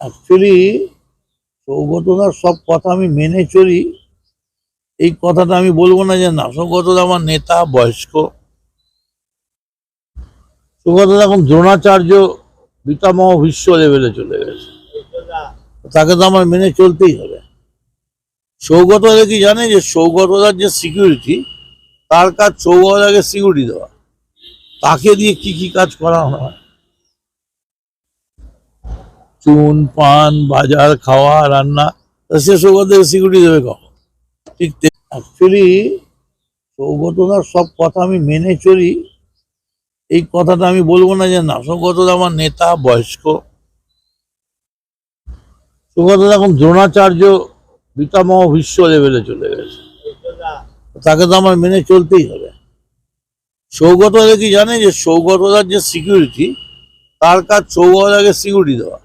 Actually সৌগতদার সব কথা আমি মেনে চলি, এই কথাটা আমি বলবো না যে না। সৌগতদা আমার নেতা, বয়স্ক। সৌগতদা এখন দ্রোণাচার্য, পিতামহ বিশ্ব লেভেলে চলে গেছে, তাকে তো আমার মেনে চলতেই হবে। সৌগতদা কি জানে যে সৌগতদার যে সিকিউরিটি, তার কাজ সৌগতদাকে সিকিউরিটি দেওয়া, তাকে দিয়ে কি কি কাজ করা হয়, চুন পান বাজার খাওয়া রান্না, সে সৌগতদাকে সিকিউরিটি দেবে কখন? ঠিক অ্যাকচুয়ালি সৌগতদার সব কথা আমি মেনে চলি, এই কথাটা আমি বলবো না যে না। সৌগতদা আমার নেতা, বয়স্ক। সৌগতদা এখন দ্রোণাচার্য, পিতামহ বিশ্ব লেভেলে চলে গেছে, তাকে তো আমার মেনে চলতেই হবে। সৌগতদা কি জানে যে সৌগতদার যে সিকিউরিটি, তার কাজ সৌগতদাকে সিকিউরিটি দেওয়া,